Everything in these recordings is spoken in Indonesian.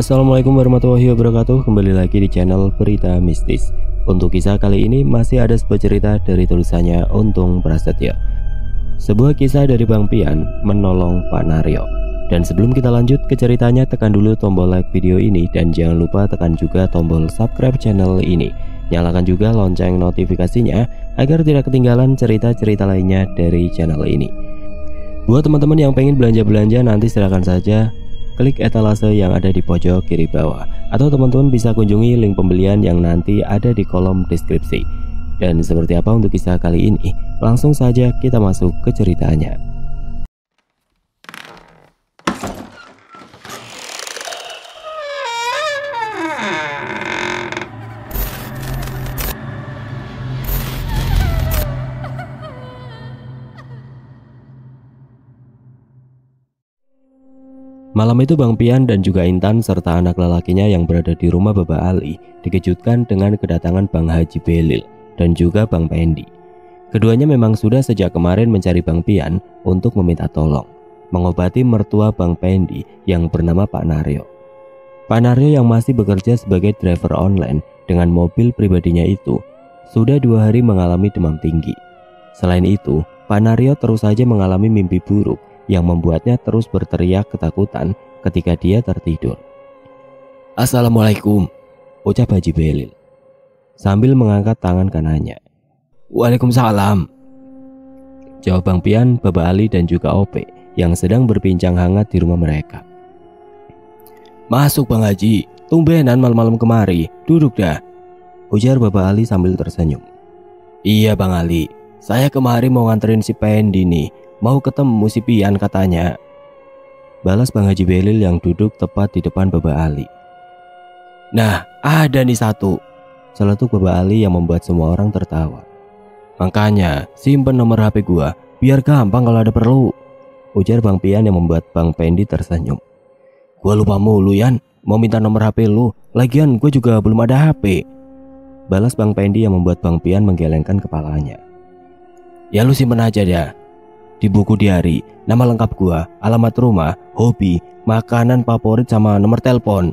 Assalamualaikum warahmatullahi wabarakatuh. Kembali lagi di channel Berita Mistis. Untuk kisah kali ini masih ada sebuah cerita dari tulisannya Untung Prasetyo. Sebuah kisah dari Bang Pian menolong Pak Naryo. Dan sebelum kita lanjut ke ceritanya, tekan dulu tombol like video ini dan jangan lupa tekan juga tombol subscribe channel ini. Nyalakan juga lonceng notifikasinya agar tidak ketinggalan cerita-cerita lainnya dari channel ini. Buat teman-teman yang pengen belanja-belanja, nanti silakan saja klik etalase yang ada di pojok kiri bawah, atau teman-teman bisa kunjungi link pembelian yang nanti ada di kolom deskripsi. Dan seperti apa untuk kisah kali ini? Langsung saja kita masuk ke ceritanya. Malam itu Bang Pian dan juga Intan serta anak lelakinya yang berada di rumah Bapak Ali dikejutkan dengan kedatangan Bang Haji Belil dan juga Bang Pendi. Keduanya memang sudah sejak kemarin mencari Bang Pian untuk meminta tolong mengobati mertua Bang Pendi yang bernama Pak Naryo. Pak Naryo yang masih bekerja sebagai driver online dengan mobil pribadinya itu sudah 2 hari mengalami demam tinggi. Selain itu, Pak Naryo terus saja mengalami mimpi buruk yang membuatnya terus berteriak ketakutan ketika dia tertidur. "Assalamualaikum," ucap Haji Belil sambil mengangkat tangan kanannya. "Waalaikumsalam," jawab Bang Pian, Bapak Ali dan juga Ope yang sedang berbincang hangat di rumah mereka. "Masuk Bang Haji, tumbenan malam-malam kemari, duduk dah," ujar Bapak Ali sambil tersenyum. "Iya Bang Ali, saya kemari mau nganterin si Pendi nih. Mau ketemu si Pian katanya," balas Bang Haji Belil yang duduk tepat di depan Bapak Ali. "Nah, ada nih satu," seletuk Bapak Ali yang membuat semua orang tertawa. "Makanya simpen nomor HP gua biar gampang kalau ada perlu," ujar Bang Pian yang membuat Bang Pendi tersenyum. "Gua lupa mulu Yan, mau minta nomor HP lu, lagian gua juga belum ada HP," balas Bang Pendi yang membuat Bang Pian menggelengkan kepalanya. "Ya lu simpen aja dah. Di buku diari, nama lengkap gua, alamat rumah, hobi, makanan favorit sama nomor telepon,"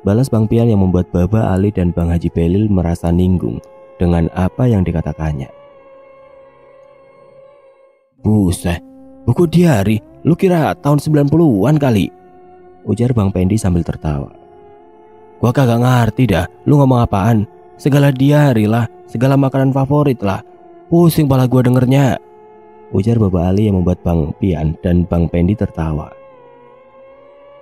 balas Bang Pian yang membuat Bapak Ali dan Bang Haji Belil merasa ninggung dengan apa yang dikatakannya. "Buset, buku diari, lu kira tahun 90-an kali?" ujar Bang Pendi sambil tertawa. "Gua kagak ngerti dah, lu ngomong apaan? Segala diari lah, segala makanan favorit lah, pusing pala gua dengernya," ujar Bapak Ali yang membuat Bang Pian dan Bang Pendi tertawa.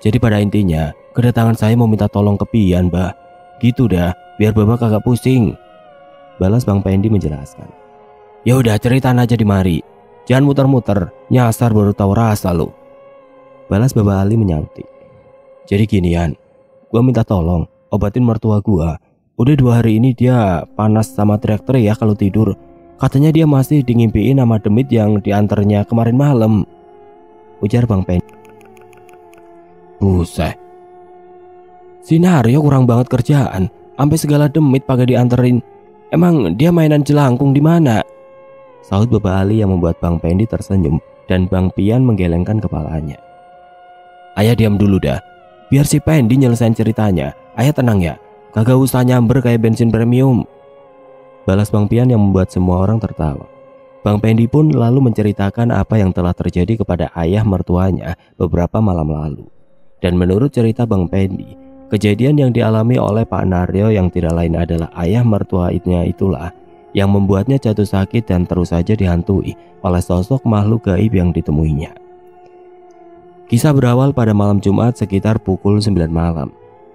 "Jadi pada intinya, kedatangan saya mau minta tolong ke Pian, Bah. Gitu dah, biar Bapak kagak pusing," balas Bang Pendi menjelaskan. "Ya udah, ceritain aja di mari. Jangan muter-muter, nyasar baru tahu rasa lo," balas Bapak Ali menyautik. "Jadi ginian, gua minta tolong obatin mertua gua. Udah 2 hari ini dia panas sama teriak-teriak kalau tidur. Katanya dia masih ngimpiin sama demit yang diantarnya kemarin malam," ujar Bang Pendi. "Buset, si Naryo kurang banget kerjaan, sampai segala demit pakai dianterin. Emang dia mainan jelangkung di mana?" sahut Bapak Ali yang membuat Bang Pendi tersenyum dan Bang Pian menggelengkan kepalanya. "Ayah diam dulu dah, biar si Pendi nyelesain ceritanya. Ayah tenang ya, kagak usah nyamber kayak bensin premium," balas Bang Pian yang membuat semua orang tertawa. Bang Pendi pun lalu menceritakan apa yang telah terjadi kepada ayah mertuanya beberapa malam lalu. Dan menurut cerita Bang Pendi, kejadian yang dialami oleh Pak Naryo yang tidak lain adalah ayah mertuanya itulah yang membuatnya jatuh sakit dan terus saja dihantui oleh sosok makhluk gaib yang ditemuinya. Kisah berawal pada malam Jumat sekitar pukul 9 malam.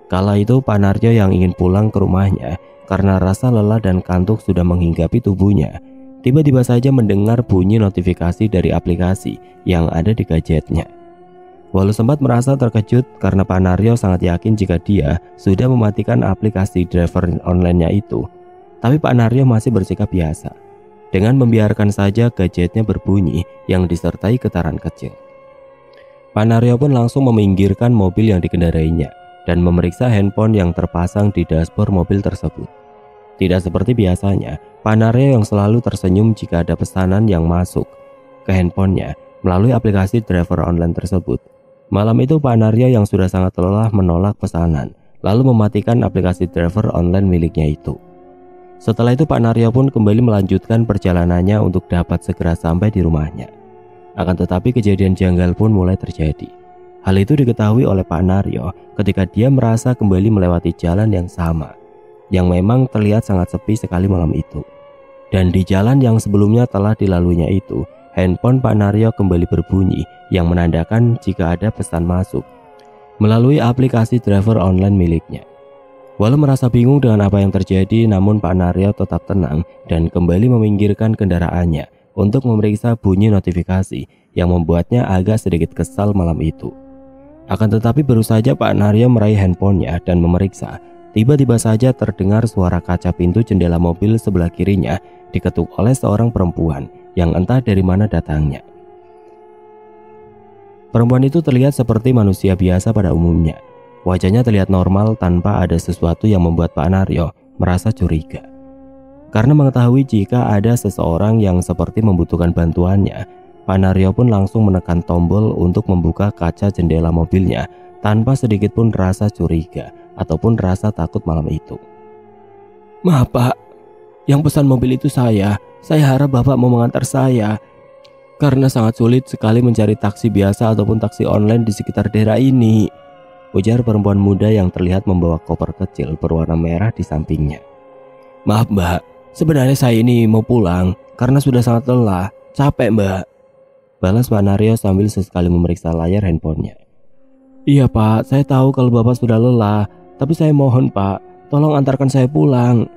Kala itu Pak Naryo yang ingin pulang ke rumahnya karena rasa lelah dan kantuk sudah menghinggapi tubuhnya, tiba-tiba saja mendengar bunyi notifikasi dari aplikasi yang ada di gadgetnya. Walau sempat merasa terkejut karena Pak Naryo sangat yakin jika dia sudah mematikan aplikasi driver online-nya itu, tapi Pak Naryo masih bersikap biasa dengan membiarkan saja gadgetnya berbunyi yang disertai getaran kecil. Pak Naryo pun langsung meminggirkan mobil yang dikendarainya dan memeriksa handphone yang terpasang di dashboard mobil tersebut. Tidak seperti biasanya, Pak Naryo yang selalu tersenyum jika ada pesanan yang masuk ke handphonenya melalui aplikasi driver online tersebut. Malam itu Pak Naryo yang sudah sangat lelah menolak pesanan, lalu mematikan aplikasi driver online miliknya itu. Setelah itu Pak Naryo pun kembali melanjutkan perjalanannya untuk dapat segera sampai di rumahnya. Akan tetapi kejadian janggal pun mulai terjadi. Hal itu diketahui oleh Pak Naryo ketika dia merasa kembali melewati jalan yang sama, yang memang terlihat sangat sepi sekali malam itu. Dan di jalan yang sebelumnya telah dilaluinya itu, handphone Pak Naryo kembali berbunyi yang menandakan jika ada pesan masuk melalui aplikasi driver online miliknya. Walau merasa bingung dengan apa yang terjadi, namun Pak Naryo tetap tenang dan kembali meminggirkan kendaraannya untuk memeriksa bunyi notifikasi yang membuatnya agak sedikit kesal malam itu. Akan tetapi baru saja Pak Naryo meraih handphonenya dan memeriksa, tiba-tiba saja terdengar suara kaca pintu jendela mobil sebelah kirinya diketuk oleh seorang perempuan yang entah dari mana datangnya. Perempuan itu terlihat seperti manusia biasa pada umumnya. Wajahnya terlihat normal tanpa ada sesuatu yang membuat Pak Naryo merasa curiga. Karena mengetahui jika ada seseorang yang seperti membutuhkan bantuannya, Pak Naryo pun langsung menekan tombol untuk membuka kaca jendela mobilnya tanpa sedikit pun rasa curiga ataupun rasa takut malam itu. "Maaf Pak, yang pesan mobil itu saya harap Bapak mau mengantar saya. Karena sangat sulit sekali mencari taksi biasa ataupun taksi online di sekitar daerah ini," ujar perempuan muda yang terlihat membawa koper kecil berwarna merah di sampingnya. "Maaf Mbak, sebenarnya saya ini mau pulang karena sudah sangat lelah, capek Mbak," balas Pak Naryo sambil sesekali memeriksa layar handphonenya. "Iya Pak, saya tahu kalau Bapak sudah lelah, tapi saya mohon Pak, tolong antarkan saya pulang,"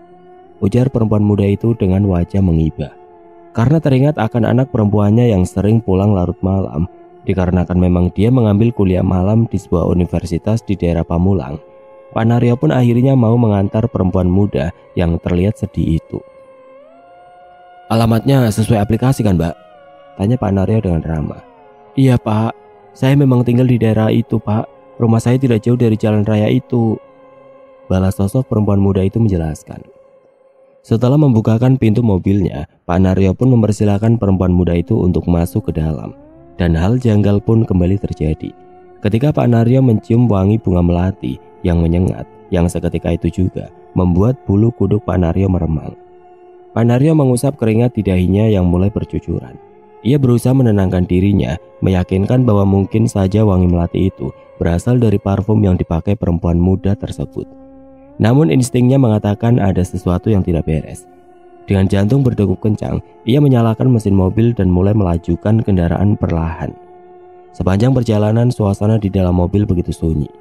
ujar perempuan muda itu dengan wajah mengibah. Karena teringat akan anak perempuannya yang sering pulang larut malam, dikarenakan memang dia mengambil kuliah malam di sebuah universitas di daerah Pamulang, Pak Naryo pun akhirnya mau mengantar perempuan muda yang terlihat sedih itu. "Alamatnya sesuai aplikasi kan Mbak?" tanya Pak Naryo dengan ramah. "Iya Pak, saya memang tinggal di daerah itu Pak, rumah saya tidak jauh dari jalan raya itu," balas sosok perempuan muda itu menjelaskan. Setelah membukakan pintu mobilnya, Pak Naryo pun mempersilahkan perempuan muda itu untuk masuk ke dalam. Dan hal janggal pun kembali terjadi ketika Pak Naryo mencium wangi bunga melati yang menyengat, yang seketika itu juga membuat bulu kuduk Pak Naryo meremang. Pak Naryo mengusap keringat di dahinya yang mulai bercucuran. Ia berusaha menenangkan dirinya, meyakinkan bahwa mungkin saja wangi melati itu berasal dari parfum yang dipakai perempuan muda tersebut. Namun instingnya mengatakan ada sesuatu yang tidak beres. Dengan jantung berdegup kencang, ia menyalakan mesin mobil dan mulai melajukan kendaraan perlahan. Sepanjang perjalanan, suasana di dalam mobil begitu sunyi.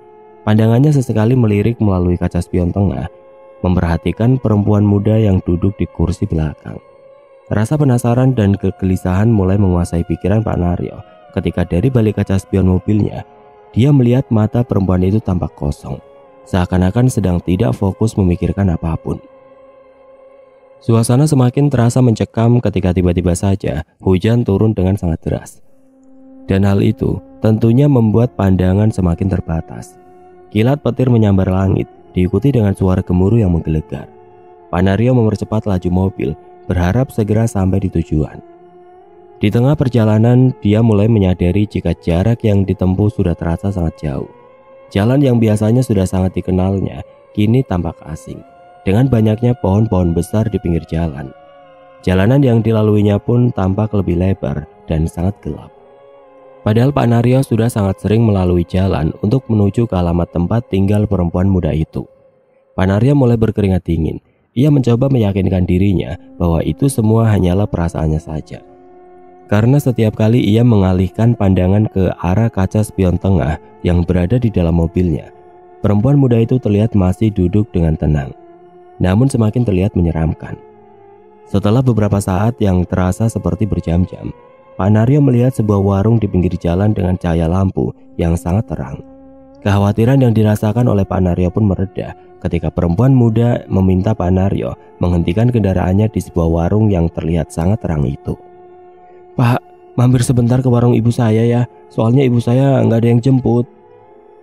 Pandangannya sesekali melirik melalui kaca spion tengah, memperhatikan perempuan muda yang duduk di kursi belakang. Rasa penasaran dan kegelisahan mulai menguasai pikiran Pak Naryo ketika dari balik kaca spion mobilnya, dia melihat mata perempuan itu tampak kosong, seakan-akan sedang tidak fokus memikirkan apapun. Suasana semakin terasa mencekam ketika tiba-tiba saja hujan turun dengan sangat deras. Dan hal itu tentunya membuat pandangan semakin terbatas. Kilat petir menyambar langit, diikuti dengan suara gemuruh yang menggelegar. Pak Naryo mempercepat laju mobil, berharap segera sampai di tujuan. Di tengah perjalanan, dia mulai menyadari jika jarak yang ditempuh sudah terasa sangat jauh. Jalan yang biasanya sudah sangat dikenalnya, kini tampak asing, dengan banyaknya pohon-pohon besar di pinggir jalan. Jalanan yang dilaluinya pun tampak lebih lebar dan sangat gelap. Padahal Pak Naryo sudah sangat sering melalui jalan untuk menuju ke alamat tempat tinggal perempuan muda itu. Pak Naryo mulai berkeringat dingin. Ia mencoba meyakinkan dirinya bahwa itu semua hanyalah perasaannya saja. Karena setiap kali ia mengalihkan pandangan ke arah kaca spion tengah yang berada di dalam mobilnya, perempuan muda itu terlihat masih duduk dengan tenang, namun semakin terlihat menyeramkan. Setelah beberapa saat yang terasa seperti berjam-jam, Pak Naryo melihat sebuah warung di pinggir jalan dengan cahaya lampu yang sangat terang. Kekhawatiran yang dirasakan oleh Pak Naryo pun mereda ketika perempuan muda meminta Pak Naryo menghentikan kendaraannya di sebuah warung yang terlihat sangat terang itu. "Pak, mampir sebentar ke warung ibu saya ya, soalnya ibu saya nggak ada yang jemput,"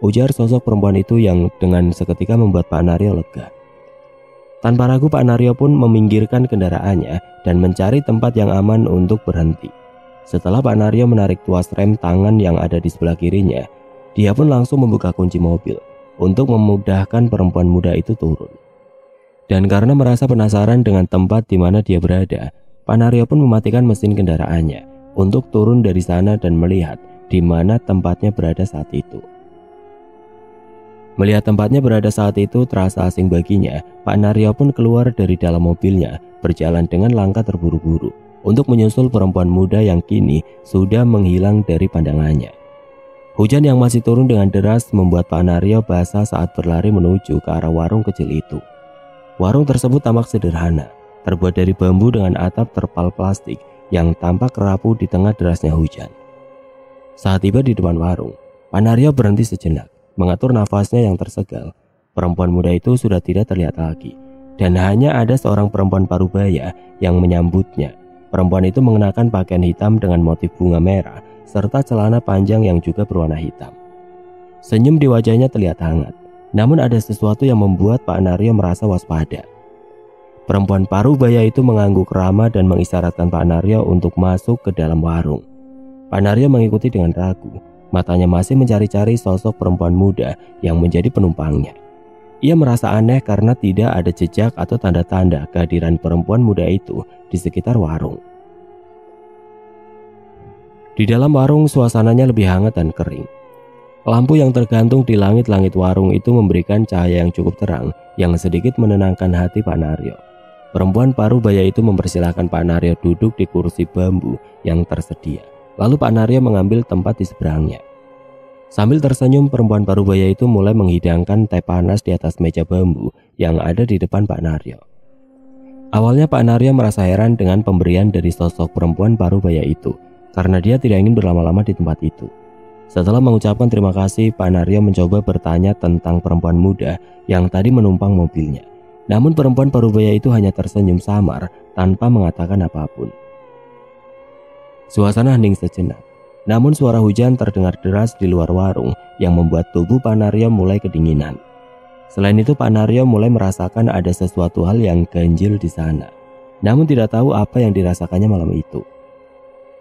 ujar sosok perempuan itu yang dengan seketika membuat Pak Naryo lega. Tanpa ragu Pak Naryo pun meminggirkan kendaraannya dan mencari tempat yang aman untuk berhenti. Setelah Pak Naryo menarik tuas rem tangan yang ada di sebelah kirinya, Dia pun langsung membuka kunci mobil untuk memudahkan perempuan muda itu turun. Dan karena merasa penasaran dengan tempat di mana dia berada, Pak Naryo pun mematikan mesin kendaraannya untuk turun dari sana dan melihat di mana tempatnya berada saat itu. Melihat tempatnya berada saat itu terasa asing baginya, Pak Naryo pun keluar dari dalam mobilnya, berjalan dengan langkah terburu-buru untuk menyusul perempuan muda yang kini sudah menghilang dari pandangannya. Hujan yang masih turun dengan deras membuat Pak Naryo basah saat berlari menuju ke arah warung kecil itu. Warung tersebut tampak sederhana, terbuat dari bambu dengan atap terpal plastik yang tampak rapuh di tengah derasnya hujan. Saat tiba di depan warung, Pak Naryo berhenti sejenak, mengatur nafasnya yang tersegal. Perempuan muda itu sudah tidak terlihat lagi, dan hanya ada seorang perempuan parubaya yang menyambutnya. Perempuan itu mengenakan pakaian hitam dengan motif bunga merah, serta celana panjang yang juga berwarna hitam. Senyum di wajahnya terlihat hangat, namun ada sesuatu yang membuat Pak Naryo merasa waspada. Perempuan parubaya itu mengangguk ramah dan mengisyaratkan Pak Naryo untuk masuk ke dalam warung. Pak Naryo mengikuti dengan ragu. Matanya masih mencari-cari sosok perempuan muda yang menjadi penumpangnya. Ia merasa aneh karena tidak ada jejak atau tanda-tanda kehadiran perempuan muda itu di sekitar warung. Di dalam warung suasananya lebih hangat dan kering. Lampu yang tergantung di langit-langit warung itu memberikan cahaya yang cukup terang yang sedikit menenangkan hati Pak Naryo. Perempuan parubaya itu mempersilahkan Pak Naryo duduk di kursi bambu yang tersedia. Lalu Pak Naryo mengambil tempat di seberangnya. Sambil tersenyum, perempuan parubaya itu mulai menghidangkan teh panas di atas meja bambu yang ada di depan Pak Naryo. Awalnya Pak Naryo merasa heran dengan pemberian dari sosok perempuan parubaya itu, karena dia tidak ingin berlama-lama di tempat itu. Setelah mengucapkan terima kasih, Pak Naryo mencoba bertanya tentang perempuan muda yang tadi menumpang mobilnya. Namun perempuan parubaya itu hanya tersenyum samar tanpa mengatakan apapun. Suasana hening sejenak, namun suara hujan terdengar deras di luar warung yang membuat tubuh Pak Naryo mulai kedinginan. Selain itu Pak Naryo mulai merasakan ada sesuatu hal yang ganjil di sana, namun tidak tahu apa yang dirasakannya malam itu.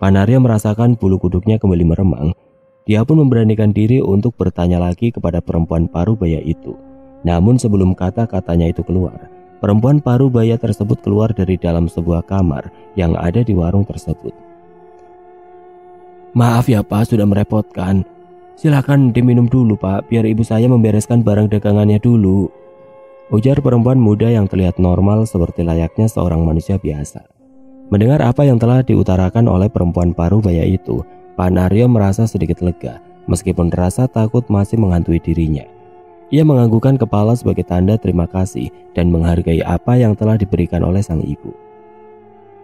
Pak Naryo merasakan bulu kuduknya kembali meremang. Dia pun memberanikan diri untuk bertanya lagi kepada perempuan parubaya itu. Namun sebelum kata-katanya itu keluar, perempuan parubaya tersebut keluar dari dalam sebuah kamar yang ada di warung tersebut. "Maaf ya Pak, sudah merepotkan. Silakan diminum dulu Pak, biar ibu saya membereskan barang dagangannya dulu," ujar perempuan muda yang terlihat normal seperti layaknya seorang manusia biasa. Mendengar apa yang telah diutarakan oleh perempuan parubaya itu, Pak Naryo merasa sedikit lega, meskipun rasa takut masih menghantui dirinya. Ia menganggukkan kepala sebagai tanda terima kasih dan menghargai apa yang telah diberikan oleh sang ibu.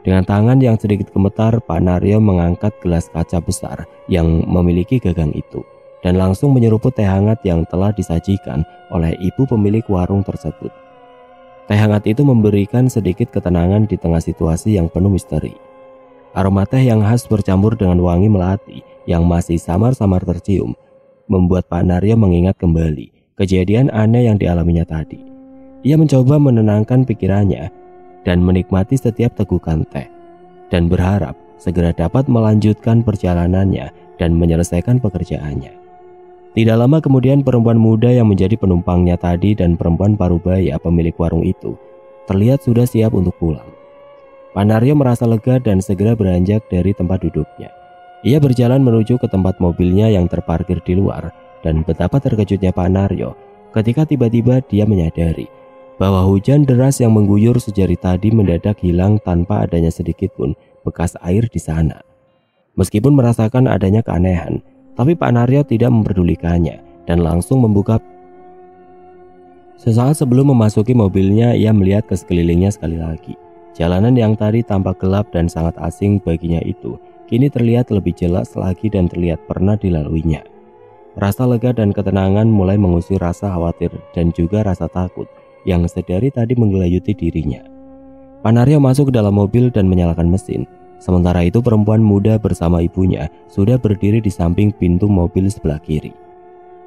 Dengan tangan yang sedikit gemetar, Pak Naryo mengangkat gelas kaca besar yang memiliki gagang itu dan langsung menyeruput teh hangat yang telah disajikan oleh ibu pemilik warung tersebut. Teh hangat itu memberikan sedikit ketenangan di tengah situasi yang penuh misteri. Aroma teh yang khas bercampur dengan wangi melati yang masih samar-samar tercium membuat Pak Naryo mengingat kembali kejadian aneh yang dialaminya tadi. Ia mencoba menenangkan pikirannya dan menikmati setiap tegukan teh, dan berharap segera dapat melanjutkan perjalanannya dan menyelesaikan pekerjaannya. Tidak lama kemudian perempuan muda yang menjadi penumpangnya tadi dan perempuan parubaya pemilik warung itu terlihat sudah siap untuk pulang. Pak Naryo merasa lega dan segera beranjak dari tempat duduknya. Ia berjalan menuju ke tempat mobilnya yang terparkir di luar, dan betapa terkejutnya Pak Naryo ketika tiba-tiba dia menyadari bahwa hujan deras yang mengguyur sejari tadi mendadak hilang tanpa adanya sedikit pun bekas air di sana. Meskipun merasakan adanya keanehan, tapi Pak Naryo tidak memperdulikannya dan langsung membuka. Sesaat sebelum memasuki mobilnya, ia melihat ke sekelilingnya sekali lagi. Jalanan yang tadi tampak gelap dan sangat asing baginya itu kini terlihat lebih jelas lagi dan terlihat pernah dilaluinya. Rasa lega dan ketenangan mulai mengusir rasa khawatir dan juga rasa takut yang sedari tadi menggelayuti dirinya. Pak Naryo masuk ke dalam mobil dan menyalakan mesin. Sementara itu perempuan muda bersama ibunya sudah berdiri di samping pintu mobil sebelah kiri.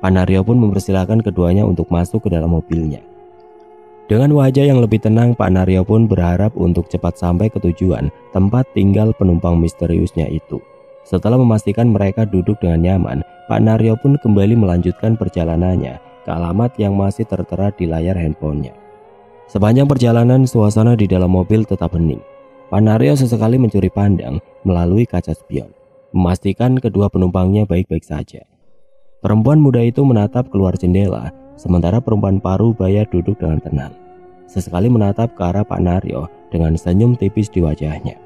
Pak Naryo pun mempersilahkan keduanya untuk masuk ke dalam mobilnya. Dengan wajah yang lebih tenang, Pak Naryo pun berharap untuk cepat sampai ke tujuan tempat tinggal penumpang misteriusnya itu. Setelah memastikan mereka duduk dengan nyaman, Pak Naryo pun kembali melanjutkan perjalanannya ke alamat yang masih tertera di layar handphonenya. Sepanjang perjalanan, suasana di dalam mobil tetap hening. Pak Naryo sesekali mencuri pandang melalui kaca spion, memastikan kedua penumpangnya baik-baik saja. Perempuan muda itu menatap keluar jendela, sementara perempuan Parubaya duduk dengan tenang. Sesekali menatap ke arah Pak Naryo dengan senyum tipis di wajahnya.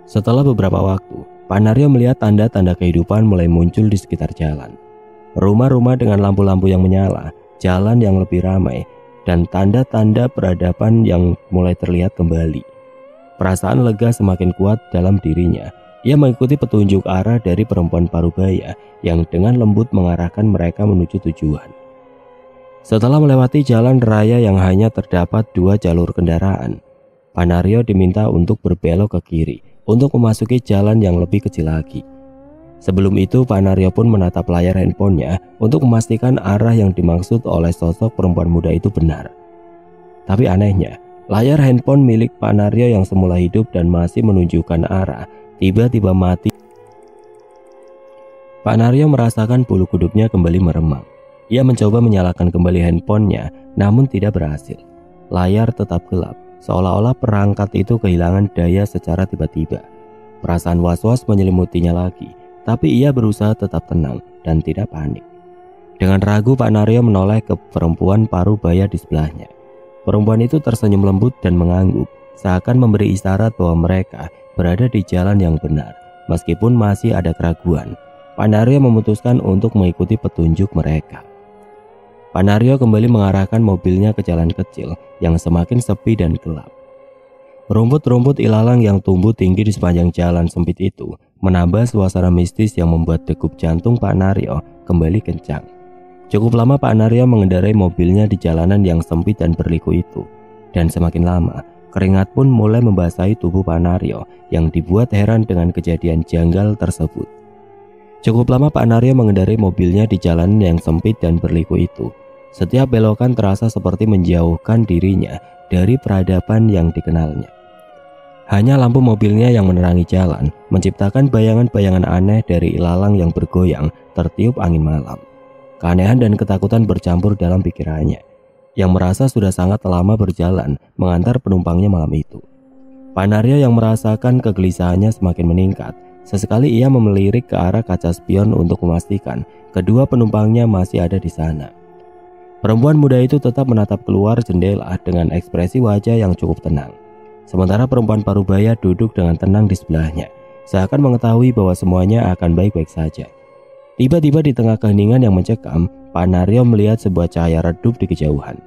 Setelah beberapa waktu, Pak Naryo melihat tanda-tanda kehidupan mulai muncul di sekitar jalan. Rumah-rumah dengan lampu-lampu yang menyala, jalan yang lebih ramai, dan tanda-tanda peradaban yang mulai terlihat kembali. Perasaan lega semakin kuat dalam dirinya. Ia mengikuti petunjuk arah dari perempuan Parubaya yang dengan lembut mengarahkan mereka menuju tujuan. Setelah melewati jalan raya yang hanya terdapat 2 jalur kendaraan, Pak Naryo diminta untuk berbelok ke kiri untuk memasuki jalan yang lebih kecil lagi. Sebelum itu, Pak Naryo pun menatap layar handphonenya untuk memastikan arah yang dimaksud oleh sosok perempuan muda itu benar. Tapi anehnya, layar handphone milik Pak Naryo yang semula hidup dan masih menunjukkan arah tiba-tiba mati. Pak Naryo merasakan bulu kuduknya kembali meremang. Ia mencoba menyalakan kembali handphonenya, namun tidak berhasil. Layar tetap gelap, seolah-olah perangkat itu kehilangan daya secara tiba-tiba. Perasaan was-was menyelimutinya lagi, tapi ia berusaha tetap tenang dan tidak panik. Dengan ragu, Pak Naryo menoleh ke perempuan Parubaya di sebelahnya. Perempuan itu tersenyum lembut dan mengangguk, seakan memberi isyarat bahwa mereka berada di jalan yang benar. Meskipun masih ada keraguan, Pak Naryo memutuskan untuk mengikuti petunjuk mereka. Pak Naryo kembali mengarahkan mobilnya ke jalan kecil yang semakin sepi dan gelap. Rumput-rumput ilalang yang tumbuh tinggi di sepanjang jalan sempit itu menambah suasana mistis yang membuat degup jantung Pak Naryo kembali kencang. Cukup lama Pak Naryo mengendarai mobilnya di jalanan yang sempit dan berliku itu, dan semakin lama keringat pun mulai membasahi tubuh Pak Naryo yang dibuat heran dengan kejadian janggal tersebut. Cukup lama Pak Naryo mengendarai mobilnya di jalanan yang sempit dan berliku itu. Setiap belokan terasa seperti menjauhkan dirinya dari peradaban yang dikenalnya. Hanya lampu mobilnya yang menerangi jalan, menciptakan bayangan-bayangan aneh dari ilalang yang bergoyang tertiup angin malam. Keanehan dan ketakutan bercampur dalam pikirannya, yang merasa sudah sangat lama berjalan mengantar penumpangnya malam itu. Pak Naryo yang merasakan kegelisahannya semakin meningkat. Sesekali ia melirik ke arah kaca spion untuk memastikan kedua penumpangnya masih ada di sana. Perempuan muda itu tetap menatap keluar jendela dengan ekspresi wajah yang cukup tenang. Sementara perempuan Parubaya duduk dengan tenang di sebelahnya, seakan mengetahui bahwa semuanya akan baik-baik saja. Tiba-tiba di tengah keheningan yang mencekam, Pak Naryo melihat sebuah cahaya redup di kejauhan.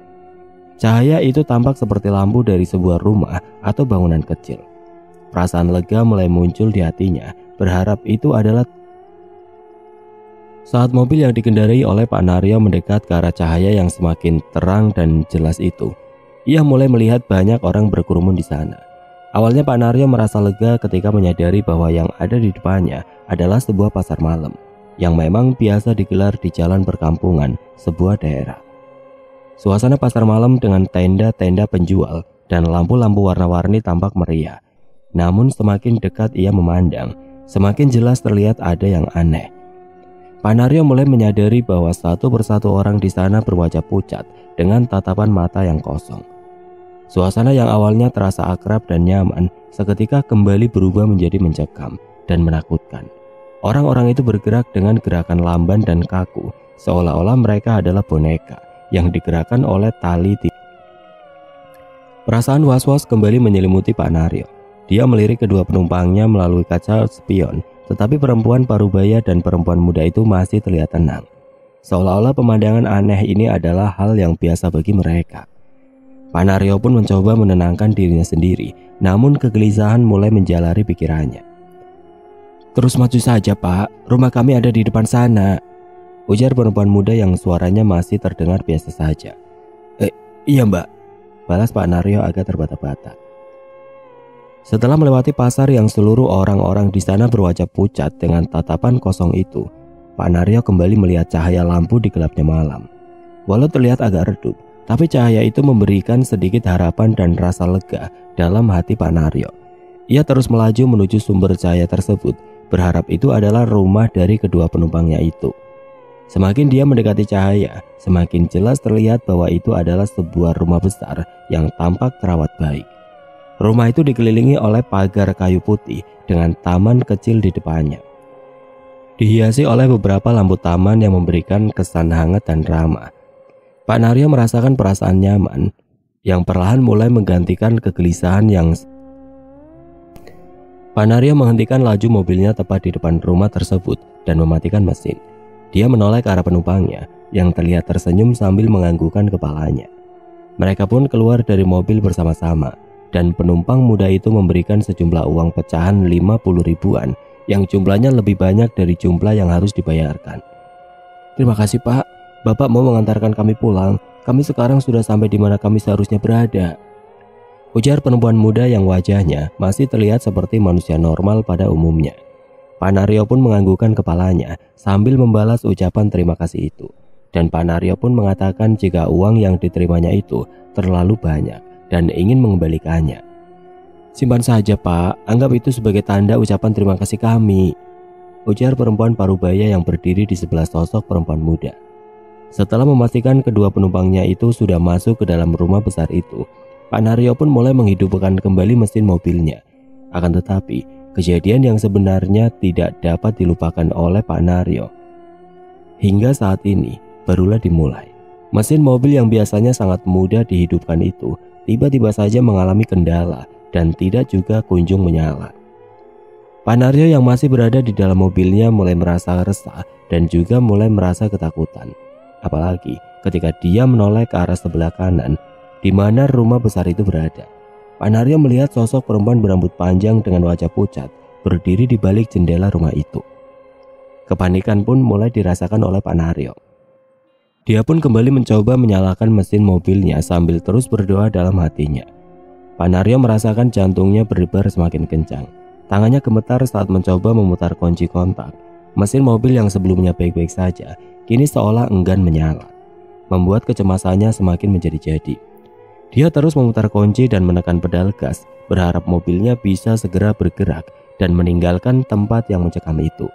Cahaya itu tampak seperti lampu dari sebuah rumah atau bangunan kecil. Perasaan lega mulai muncul di hatinya, berharap itu adalah. Saat mobil yang dikendarai oleh Pak Naryo mendekat ke arah cahaya yang semakin terang dan jelas itu, ia mulai melihat banyak orang berkerumun di sana. Awalnya Pak Naryo merasa lega ketika menyadari bahwa yang ada di depannya adalah sebuah pasar malam yang memang biasa digelar di jalan perkampungan sebuah daerah. Suasana pasar malam dengan tenda-tenda penjual dan lampu-lampu warna-warni tampak meriah. Namun semakin dekat ia memandang, semakin jelas terlihat ada yang aneh. Pak Naryo mulai menyadari bahwa satu persatu orang di sana berwajah pucat dengan tatapan mata yang kosong. Suasana yang awalnya terasa akrab dan nyaman seketika kembali berubah menjadi mencekam dan menakutkan. Orang-orang itu bergerak dengan gerakan lamban dan kaku, seolah-olah mereka adalah boneka yang digerakkan oleh tali. Perasaan was-was kembali menyelimuti Pak Naryo. Dia melirik kedua penumpangnya melalui kaca spion, tetapi perempuan Parubaya dan perempuan muda itu masih terlihat tenang. Seolah-olah pemandangan aneh ini adalah hal yang biasa bagi mereka. Pak Naryo pun mencoba menenangkan dirinya sendiri, namun kegelisahan mulai menjalari pikirannya. "Terus maju saja, Pak, rumah kami ada di depan sana," ujar perempuan muda yang suaranya masih terdengar biasa saja. Iya mbak," balas Pak Naryo agak terbata-bata. Setelah melewati pasar yang seluruh orang-orang di sana berwajah pucat dengan tatapan kosong itu, Pak Naryo kembali melihat cahaya lampu di gelapnya malam. Walau terlihat agak redup, tapi cahaya itu memberikan sedikit harapan dan rasa lega dalam hati Pak Naryo. Ia terus melaju menuju sumber cahaya tersebut berharap itu adalah rumah dari kedua penumpangnya itu. Semakin dia mendekati cahaya, semakin jelas terlihat bahwa itu adalah sebuah rumah besar yang tampak terawat baik. Rumah itu dikelilingi oleh pagar kayu putih dengan taman kecil di depannya. Dihiasi oleh beberapa lampu taman yang memberikan kesan hangat dan ramah. Pak Naryo merasakan perasaan nyaman yang perlahan mulai menggantikan kegelisahan yang... Pak Naryo menghentikan laju mobilnya tepat di depan rumah tersebut dan mematikan mesin. Dia menoleh ke arah penumpangnya yang terlihat tersenyum sambil menganggukkan kepalanya. Mereka pun keluar dari mobil bersama-sama dan penumpang muda itu memberikan sejumlah uang pecahan 50 ribuan yang jumlahnya lebih banyak dari jumlah yang harus dibayarkan. "Terima kasih Pak, Bapak mau mengantarkan kami pulang. Kami sekarang sudah sampai di mana kami seharusnya berada," ujar perempuan muda yang wajahnya masih terlihat seperti manusia normal pada umumnya. Pak Naryo pun menganggukkan kepalanya sambil membalas ucapan terima kasih itu. Dan Pak Naryo pun mengatakan jika uang yang diterimanya itu terlalu banyak dan ingin mengembalikannya. "Simpan saja Pak, anggap itu sebagai tanda ucapan terima kasih kami," ujar perempuan parubaya yang berdiri di sebelah sosok perempuan muda. Setelah memastikan kedua penumpangnya itu sudah masuk ke dalam rumah besar itu, Pak Naryo pun mulai menghidupkan kembali mesin mobilnya. Akan tetapi, kejadian yang sebenarnya tidak dapat dilupakan oleh Pak Naryo. Hingga saat ini barulah dimulai. Mesin mobil yang biasanya sangat mudah dihidupkan itu tiba-tiba saja mengalami kendala dan tidak juga kunjung menyala. Pak Naryo yang masih berada di dalam mobilnya mulai merasa resah dan juga mulai merasa ketakutan. Apalagi ketika dia menoleh ke arah sebelah kanan di mana rumah besar itu berada. Pak Naryo melihat sosok perempuan berambut panjang dengan wajah pucat berdiri di balik jendela rumah itu. Kepanikan pun mulai dirasakan oleh Pak Naryo. Dia pun kembali mencoba menyalakan mesin mobilnya sambil terus berdoa dalam hatinya. Pak Naryo merasakan jantungnya berdebar semakin kencang. Tangannya gemetar saat mencoba memutar kunci kontak. Mesin mobil yang sebelumnya baik-baik saja kini seolah enggan menyala, membuat kecemasannya semakin menjadi-jadi. Dia terus memutar kunci dan menekan pedal gas, berharap mobilnya bisa segera bergerak dan meninggalkan tempat yang mencekam itu.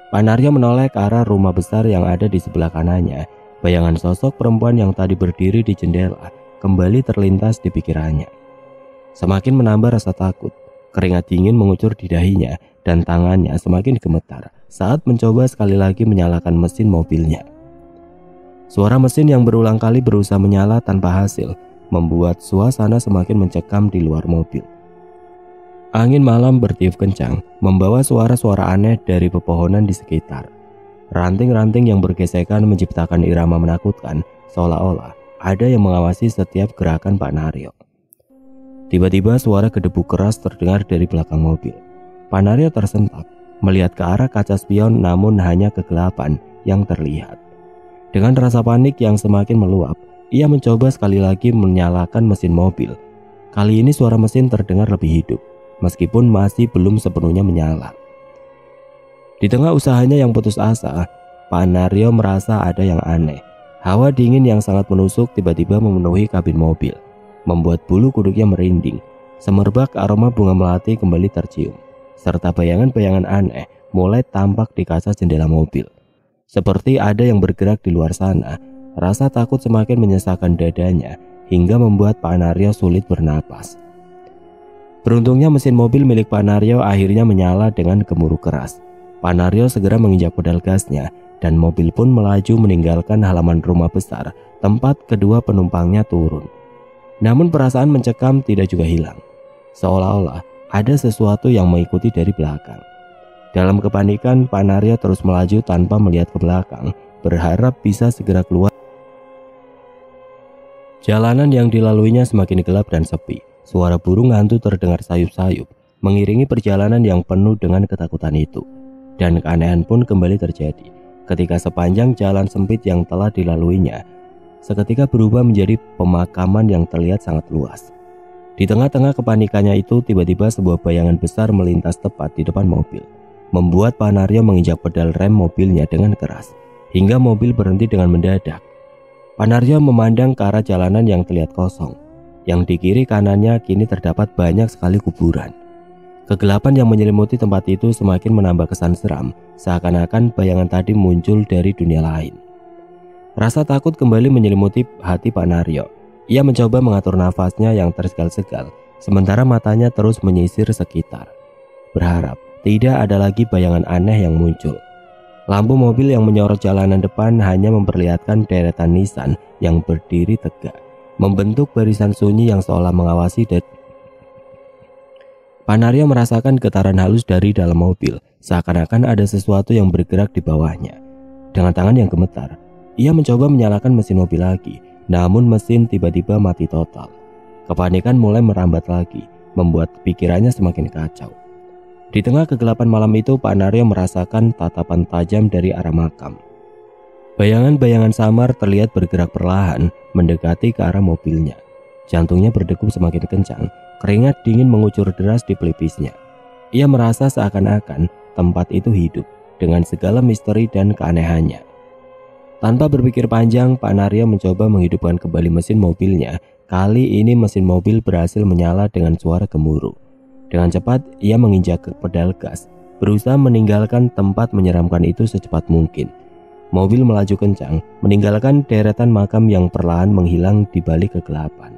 Pak Naryo menoleh ke arah rumah besar yang ada di sebelah kanannya. Bayangan sosok perempuan yang tadi berdiri di jendela kembali terlintas di pikirannya. Semakin menambah rasa takut, keringat dingin mengucur di dahinya dan tangannya semakin gemetar saat mencoba sekali lagi menyalakan mesin mobilnya. Suara mesin yang berulang kali berusaha menyala tanpa hasil membuat suasana semakin mencekam di luar mobil. Angin malam bertiup kencang, membawa suara-suara aneh dari pepohonan di sekitar. Ranting-ranting yang bergesekan menciptakan irama menakutkan, seolah-olah ada yang mengawasi setiap gerakan Pak Naryo. Tiba-tiba suara gedebu keras terdengar dari belakang mobil. Pak Naryo tersentak, melihat ke arah kaca spion namun hanya kegelapan yang terlihat. Dengan rasa panik yang semakin meluap, ia mencoba sekali lagi menyalakan mesin mobil. Kali ini suara mesin terdengar lebih hidup, meskipun masih belum sepenuhnya menyala. Di tengah usahanya yang putus asa, Pak Naryo merasa ada yang aneh. Hawa dingin yang sangat menusuk tiba-tiba memenuhi kabin mobil, membuat bulu kuduknya merinding. Semerbak aroma bunga melati kembali tercium, serta bayangan-bayangan aneh mulai tampak di kaca jendela mobil. Seperti ada yang bergerak di luar sana. Rasa takut semakin menyesakkan dadanya hingga membuat Pak Naryo sulit bernapas. Beruntungnya mesin mobil milik Pak Naryo akhirnya menyala dengan gemuruh keras. Pak Naryo segera menginjak pedal gasnya dan mobil pun melaju meninggalkan halaman rumah besar tempat kedua penumpangnya turun. Namun perasaan mencekam tidak juga hilang. Seolah-olah ada sesuatu yang mengikuti dari belakang. Dalam kepanikan, Pak Naryo terus melaju tanpa melihat ke belakang, berharap bisa segera keluar. Jalanan yang dilaluinya semakin gelap dan sepi. Suara burung hantu terdengar sayup-sayup, mengiringi perjalanan yang penuh dengan ketakutan itu. Dan keanehan pun kembali terjadi, ketika sepanjang jalan sempit yang telah dilaluinya, seketika berubah menjadi pemakaman yang terlihat sangat luas. Di tengah-tengah kepanikannya itu, tiba-tiba sebuah bayangan besar melintas tepat di depan mobil, membuat Pak Naryo menginjak pedal rem mobilnya dengan keras, hingga mobil berhenti dengan mendadak. Pak Naryo memandang ke arah jalanan yang terlihat kosong. Yang di kiri kanannya kini terdapat banyak sekali kuburan. Kegelapan yang menyelimuti tempat itu semakin menambah kesan seram, seakan-akan bayangan tadi muncul dari dunia lain. Rasa takut kembali menyelimuti hati Pak Naryo. Ia mencoba mengatur nafasnya yang tersegal-segal, sementara matanya terus menyisir sekitar, berharap tidak ada lagi bayangan aneh yang muncul. Lampu mobil yang menyorot jalanan depan hanya memperlihatkan deretan Nissan yang berdiri tegak, membentuk barisan sunyi yang seolah mengawasi. Pak Naryo merasakan getaran halus dari dalam mobil, seakan-akan ada sesuatu yang bergerak di bawahnya. Dengan tangan yang gemetar, ia mencoba menyalakan mesin mobil lagi, namun mesin tiba-tiba mati total. Kepanikan mulai merambat lagi, membuat pikirannya semakin kacau. Di tengah kegelapan malam itu, Pak Naryo merasakan tatapan tajam dari arah makam. Bayangan-bayangan samar terlihat bergerak perlahan mendekati ke arah mobilnya. Jantungnya berdegup semakin kencang, keringat dingin mengucur deras di pelipisnya. Ia merasa seakan-akan tempat itu hidup dengan segala misteri dan keanehannya. Tanpa berpikir panjang, Pak Naryo mencoba menghidupkan kembali mesin mobilnya. Kali ini mesin mobil berhasil menyala dengan suara gemuruh. Dengan cepat, ia menginjak ke pedal gas, berusaha meninggalkan tempat menyeramkan itu secepat mungkin. Mobil melaju kencang, meninggalkan deretan makam yang perlahan menghilang di balik kegelapan.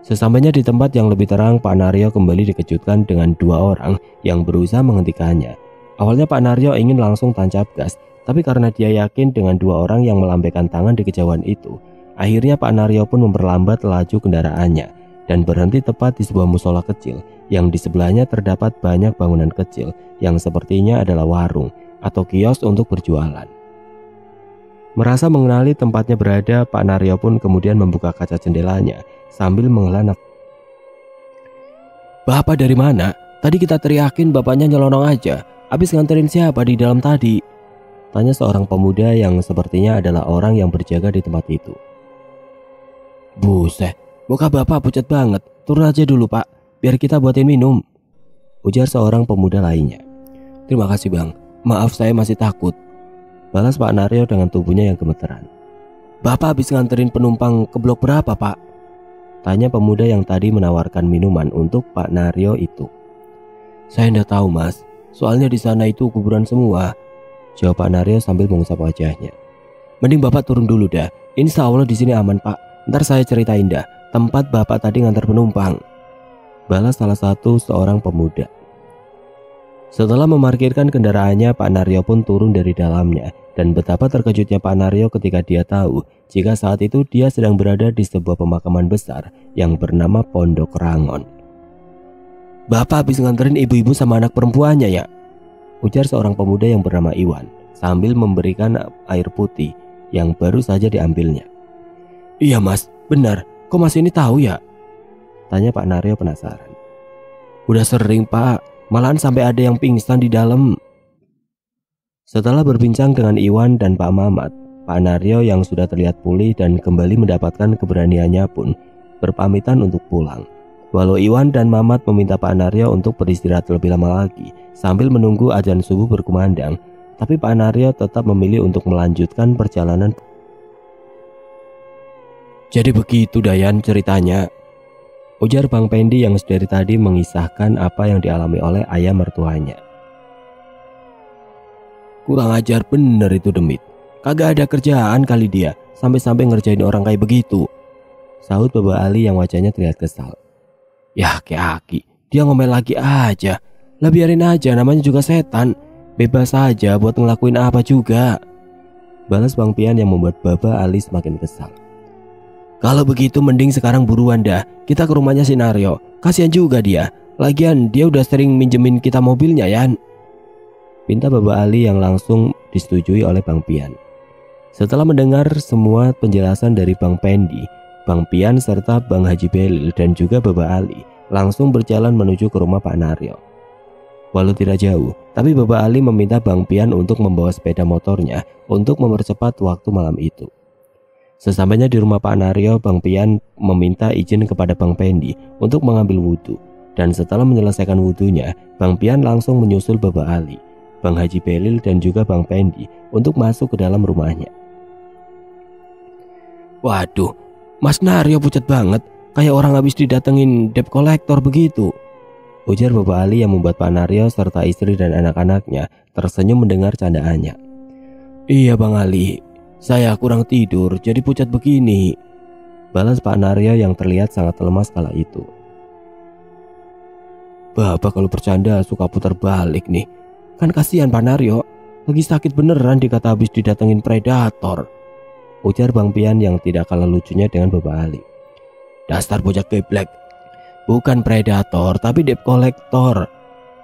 Sesampainya di tempat yang lebih terang, Pak Naryo kembali dikejutkan dengan dua orang yang berusaha menghentikannya. Awalnya Pak Naryo ingin langsung tancap gas, tapi karena dia yakin dengan dua orang yang melambaikan tangan di kejauhan itu, akhirnya Pak Naryo pun memperlambat laju kendaraannya dan berhenti tepat di sebuah musola kecil yang di sebelahnya terdapat banyak bangunan kecil yang sepertinya adalah warung atau kios untuk berjualan. Merasa mengenali tempatnya berada, Pak Naryo pun kemudian membuka kaca jendelanya sambil menghela nafas. "Bapak dari mana? Tadi kita teriakin bapaknya nyelonong aja. Habis nganterin siapa di dalam tadi?" tanya seorang pemuda yang sepertinya adalah orang yang berjaga di tempat itu. "Buset, muka bapak pucat banget. Turun aja dulu pak, biar kita buatin minum," ujar seorang pemuda lainnya. "Terima kasih bang, maaf saya masih takut," balas Pak Naryo dengan tubuhnya yang gemeteran. "Bapak habis nganterin penumpang ke blok berapa pak?" tanya pemuda yang tadi menawarkan minuman untuk Pak Naryo itu. "Saya ndak tahu mas, soalnya di sana itu kuburan semua," jawab Pak Naryo sambil mengusap wajahnya. "Mending bapak turun dulu dah, insya Allah di sini aman pak. Ntar saya ceritain dah tempat bapak tadi ngantar penumpang," balas salah satu seorang pemuda. Setelah memarkirkan kendaraannya, Pak Naryo pun turun dari dalamnya, dan betapa terkejutnya Pak Naryo ketika dia tahu jika saat itu dia sedang berada di sebuah pemakaman besar yang bernama Pondok Rangon. "Bapak habis nganterin ibu-ibu sama anak perempuannya ya?" ujar seorang pemuda yang bernama Iwan sambil memberikan air putih yang baru saja diambilnya. "Iya mas, benar. Kok mas ini tahu ya?" tanya Pak Naryo penasaran. "Udah sering pak, malahan sampai ada yang pingsan di dalam." Setelah berbincang dengan Iwan dan Pak Mamat, Pak Naryo yang sudah terlihat pulih dan kembali mendapatkan keberaniannya pun berpamitan untuk pulang. Walau Iwan dan Mamat meminta Pak Naryo untuk beristirahat lebih lama lagi sambil menunggu azan subuh berkumandang, tapi Pak Naryo tetap memilih untuk melanjutkan perjalanan. "Jadi begitu Dayan ceritanya," ujar Bang Pendi yang dari tadi mengisahkan apa yang dialami oleh ayah mertuanya. "Kurang ajar bener itu Demit. Kagak ada kerjaan kali dia, sampai-sampai ngerjain orang kayak begitu," sahut Bapak Ali yang wajahnya terlihat kesal. "Yah Aki, dia ngomel lagi aja. Lah biarin aja, namanya juga setan. Bebas aja buat ngelakuin apa juga," balas Bang Pian yang membuat Bapak Ali semakin kesal. "Kalau begitu mending sekarang buruan dah kita ke rumahnya si Naryo. Kasihan juga dia. Lagian dia udah sering minjemin kita mobilnya Yan," pinta Bapak Ali yang langsung disetujui oleh Bang Pian. Setelah mendengar semua penjelasan dari Bang Pendi, Bang Pian serta Bang Haji Belil dan juga Bapak Ali langsung berjalan menuju ke rumah Pak Naryo. Walau tidak jauh, tapi Bapak Ali meminta Bang Pian untuk membawa sepeda motornya untuk mempercepat waktu malam itu. Sesampainya di rumah Pak Naryo, Bang Pian meminta izin kepada Bang Pendi untuk mengambil wudhu. Dan setelah menyelesaikan wudhunya, Bang Pian langsung menyusul Bapak Ali, Bang Haji Belil dan juga Bang Pendi untuk masuk ke dalam rumahnya. "Waduh, Mas Naryo pucat banget, kayak orang habis didatengin debt collector begitu," ujar Bapak Ali yang membuat Pak Naryo serta istri dan anak-anaknya tersenyum mendengar candaannya. Iya Bang Ali, saya kurang tidur jadi pucat begini, balas Pak Naryo yang terlihat sangat lemas kala itu. Bapak kalau bercanda suka putar balik nih, kan kasihan Pak Naryo, lagi sakit beneran dikata habis didatengin predator, ujar Bang Pian yang tidak kalah lucunya dengan Bapak Ali. Dasar bocah geblek, bukan predator tapi debt collector.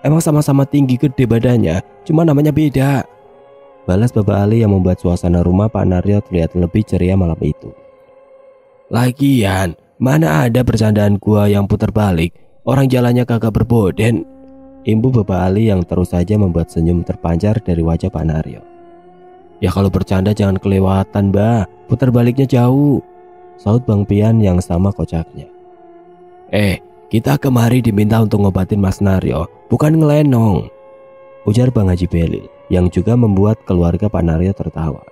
Emang sama-sama tinggi gede badannya, cuma namanya beda, balas Bapak Ali yang membuat suasana rumah Pak Naryo terlihat lebih ceria malam itu. Lagian, mana ada bercandaan gua yang putar balik, orang jalannya kagak berboden, imbu Bapak Ali yang terus saja membuat senyum terpancar dari wajah Pak Naryo. Ya kalau bercanda jangan kelewatan bah, putar baliknya jauh, saut Bang Pian yang sama kocaknya. Kita kemari diminta untuk ngobatin Mas Naryo, bukan ngelenong, ujar Bang Haji Belil yang juga membuat keluarga Pak Naryo tertawa.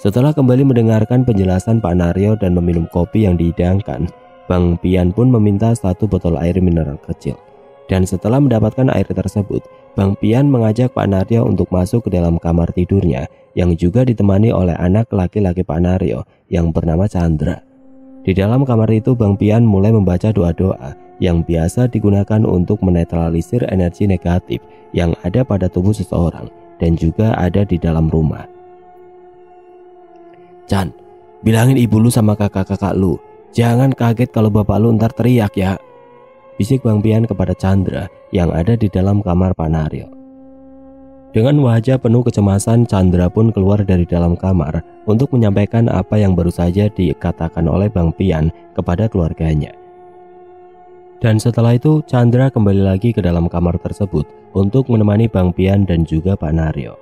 Setelah kembali mendengarkan penjelasan Pak Naryo dan meminum kopi yang dihidangkan, Bang Pian pun meminta 1 botol air mineral kecil. Dan setelah mendapatkan air tersebut, Bang Pian mengajak Pak Naryo untuk masuk ke dalam kamar tidurnya yang juga ditemani oleh anak laki-laki Pak Naryo yang bernama Chandra. Di dalam kamar itu Bang Pian mulai membaca doa-doa yang biasa digunakan untuk menetralisir energi negatif yang ada pada tubuh seseorang dan juga ada di dalam rumah. Chan, bilangin ibu lu sama kakak-kakak lu, jangan kaget kalau bapak lu ntar teriak ya, bisik Bang Pian kepada Chandra yang ada di dalam kamar Pak Naryo. Dengan wajah penuh kecemasan, Chandra pun keluar dari dalam kamar untuk menyampaikan apa yang baru saja dikatakan oleh Bang Pian kepada keluarganya. Dan setelah itu Chandra kembali lagi ke dalam kamar tersebut untuk menemani Bang Pian dan juga Pak Naryo.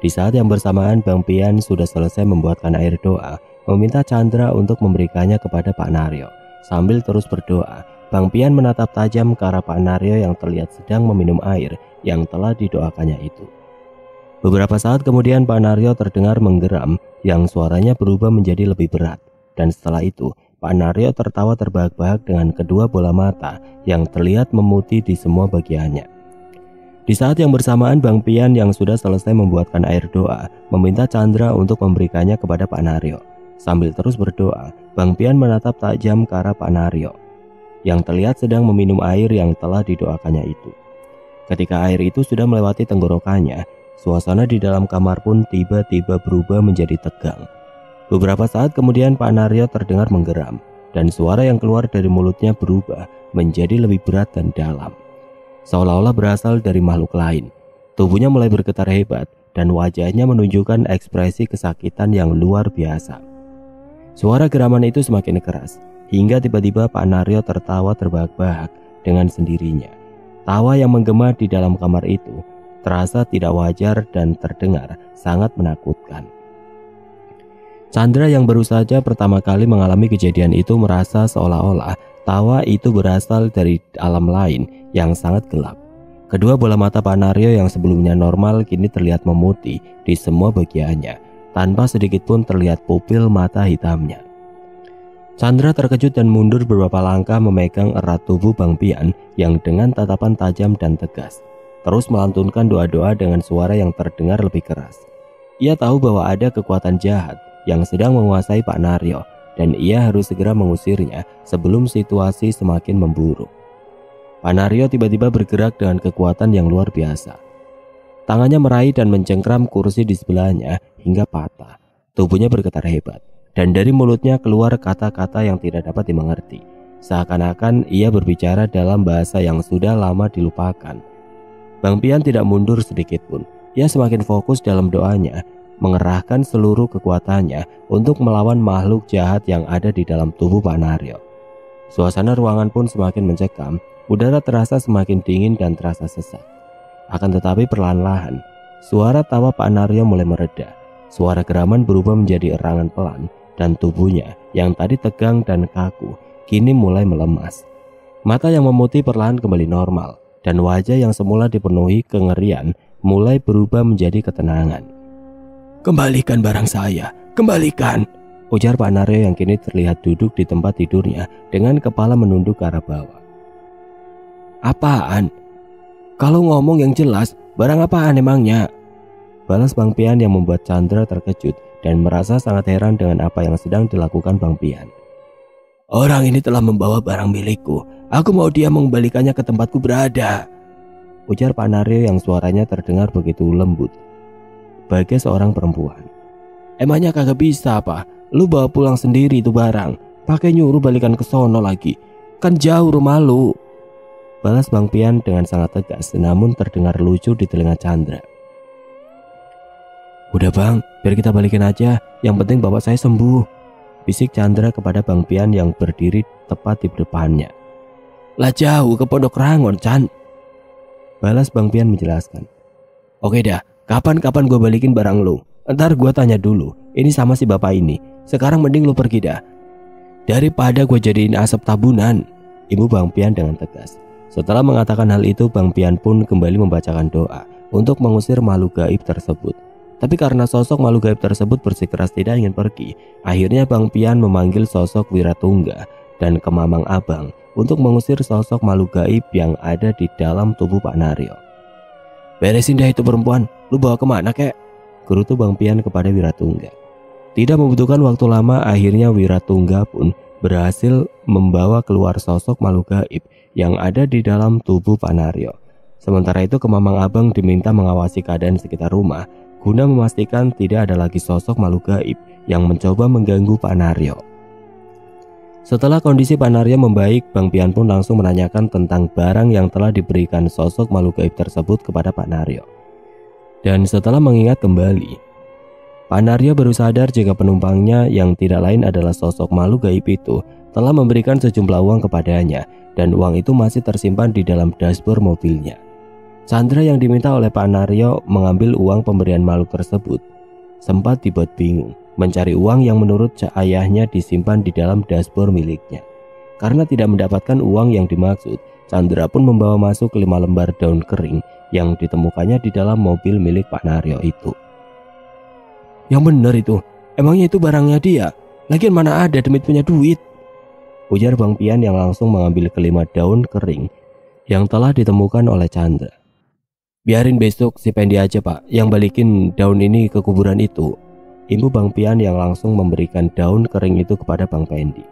Di saat yang bersamaan Bang Pian sudah selesai membuatkan air doa, meminta Chandra untuk memberikannya kepada Pak Naryo. Sambil terus berdoa, Bang Pian menatap tajam ke arah Pak Naryo yang terlihat sedang meminum air yang telah didoakannya itu. Beberapa saat kemudian Pak Naryo terdengar menggeram yang suaranya berubah menjadi lebih berat. Dan setelah itu Pak Naryo tertawa terbahak-bahak dengan kedua bola mata yang terlihat memutih di semua bagiannya. Di saat yang bersamaan Bang Pian yang sudah selesai membuatkan air doa meminta Chandra untuk memberikannya kepada Pak Naryo. Sambil terus berdoa, Bang Pian menatap tajam ke arah Pak Naryo yang terlihat sedang meminum air yang telah didoakannya itu. Ketika air itu sudah melewati tenggorokannya, suasana di dalam kamar pun tiba-tiba berubah menjadi tegang. Beberapa saat kemudian Pak Naryo terdengar menggeram dan suara yang keluar dari mulutnya berubah menjadi lebih berat dan dalam, seolah-olah berasal dari makhluk lain. Tubuhnya mulai bergetar hebat dan wajahnya menunjukkan ekspresi kesakitan yang luar biasa. Suara geraman itu semakin keras hingga tiba-tiba Pak Naryo tertawa terbahak-bahak dengan sendirinya. Tawa yang menggema di dalam kamar itu terasa tidak wajar dan terdengar sangat menakutkan. Chandra yang baru saja pertama kali mengalami kejadian itu merasa seolah-olah tawa itu berasal dari alam lain yang sangat gelap. Kedua bola mata Pak Naryo yang sebelumnya normal kini terlihat memutih di semua bagiannya, tanpa sedikit pun terlihat pupil mata hitamnya. Chandra terkejut dan mundur beberapa langkah memegang erat tubuh Bang Pian yang dengan tatapan tajam dan tegas terus melantunkan doa-doa dengan suara yang terdengar lebih keras. Ia tahu bahwa ada kekuatan jahat yang sedang menguasai Pak Naryo dan ia harus segera mengusirnya sebelum situasi semakin memburuk. Pak Naryo tiba-tiba bergerak dengan kekuatan yang luar biasa. Tangannya meraih dan mencengkram kursi di sebelahnya hingga patah. Tubuhnya bergetar hebat dan dari mulutnya keluar kata-kata yang tidak dapat dimengerti. Seakan-akan ia berbicara dalam bahasa yang sudah lama dilupakan. Bang Pian tidak mundur sedikit pun. Ia semakin fokus dalam doanya, mengerahkan seluruh kekuatannya untuk melawan makhluk jahat yang ada di dalam tubuh Pak Naryo. Suasana ruangan pun semakin mencekam, udara terasa semakin dingin dan terasa sesak. Akan tetapi perlahan-lahan, suara tawa Pak Naryo mulai mereda. Suara geraman berubah menjadi erangan pelan dan tubuhnya yang tadi tegang dan kaku kini mulai melemas. Mata yang memutih perlahan kembali normal dan wajah yang semula dipenuhi kengerian mulai berubah menjadi ketenangan. "Kembalikan barang saya, kembalikan!" ujar Pak Naryo yang kini terlihat duduk di tempat tidurnya dengan kepala menunduk ke arah bawah. "Apaan? Kalau ngomong yang jelas, barang apaan emangnya? Balas Bang Pian yang membuat Chandra terkejut dan merasa sangat heran dengan apa yang sedang dilakukan Bang Pian. Orang ini telah membawa barang milikku. Aku mau dia mengembalikannya ke tempatku berada, ujar Pak Naryo yang suaranya terdengar begitu lembut bagai seorang perempuan. Emangnya kagak bisa apa? Lu bawa pulang sendiri itu barang, pakai nyuruh balikan ke sono lagi. Kan jauh rumah lu. Balas Bang Pian dengan sangat tegas, namun terdengar lucu di telinga Chandra. Udah bang, biar kita balikin aja. Yang penting bapak saya sembuh, bisik Chandra kepada Bang Pian yang berdiri tepat di depannya. Lah jauh ke Pondok Rangon, Chan, balas Bang Pian menjelaskan. Oke dah, kapan-kapan gue balikin barang lu. Ntar gue tanya dulu, ini sama si bapak ini. Sekarang mending lu pergi dah, daripada gue jadiin asap tabunan, ibu Bang Pian dengan tegas. Setelah mengatakan hal itu, Bang Pian pun kembali membacakan doa untuk mengusir makhluk gaib tersebut. Tapi karena sosok makhluk gaib tersebut bersikeras tidak ingin pergi, akhirnya Bang Pian memanggil sosok Wiratungga dan Kemamang Abang untuk mengusir sosok makhluk gaib yang ada di dalam tubuh Pak Naryo. Beresin dah itu perempuan, lu bawa kemana kek? Gerutu Bang Pian kepada Wiratungga. Tidak membutuhkan waktu lama, akhirnya Wiratungga pun berhasil membawa keluar sosok makhluk gaib yang ada di dalam tubuh Pak Naryo. Sementara itu Kemamang Abang diminta mengawasi keadaan sekitar rumah guna memastikan tidak ada lagi sosok makhluk gaib yang mencoba mengganggu Pak Naryo. Setelah kondisi Pak Naryo membaik, Bang Pian pun langsung menanyakan tentang barang yang telah diberikan sosok makhluk gaib tersebut kepada Pak Naryo. Dan setelah mengingat kembali, Pak Naryo baru sadar jika penumpangnya yang tidak lain adalah sosok makhluk gaib itu telah memberikan sejumlah uang kepadanya, dan uang itu masih tersimpan di dalam dashboard mobilnya. Chandra yang diminta oleh Pak Naryo mengambil uang pemberian makhluk tersebut sempat dibuat bingung mencari uang yang menurut ayahnya disimpan di dalam dashboard miliknya. Karena tidak mendapatkan uang yang dimaksud, Chandra pun membawa masuk 5 lembar daun kering yang ditemukannya di dalam mobil milik Pak Naryo itu. Yang benar itu, emangnya itu barangnya dia? Lagian mana ada Demit punya duit? Ujar Bang Pian yang langsung mengambil kelima daun kering yang telah ditemukan oleh Chandra. Biarin besok si Pendi aja pak yang balikin daun ini ke kuburan itu, ibu Bang Pian yang langsung memberikan daun kering itu kepada Bang Pendi.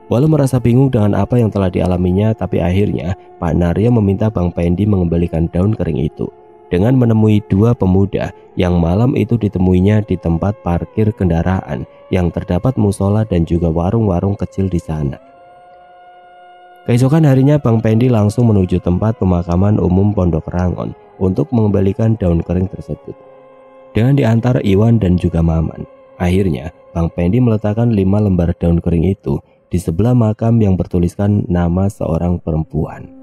Walau merasa bingung dengan apa yang telah dialaminya, tapi akhirnya Pak Naryo meminta Bang Pendi mengembalikan daun kering itu dengan menemui 2 pemuda yang malam itu ditemuinya di tempat parkir kendaraan yang terdapat musola dan juga warung-warung kecil di sana. Keesokan harinya Bang Pendi langsung menuju tempat pemakaman umum Pondok Rangon untuk mengembalikan daun kering tersebut dengan diantar Iwan dan juga Maman. Akhirnya Bang Pendi meletakkan 5 lembar daun kering itu di sebelah makam yang bertuliskan nama seorang perempuan.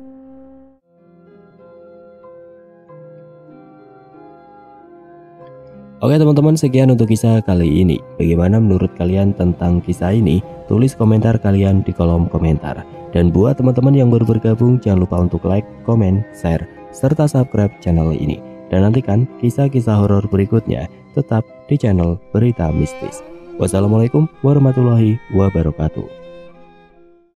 Oke teman-teman, sekian untuk kisah kali ini. Bagaimana menurut kalian tentang kisah ini? Tulis komentar kalian di kolom komentar. Dan buat teman-teman yang baru bergabung, jangan lupa untuk like, komen, share, serta subscribe channel ini. Dan nantikan kisah-kisah horor berikutnya tetap di channel Berita Mistis. Wassalamualaikum warahmatullahi wabarakatuh.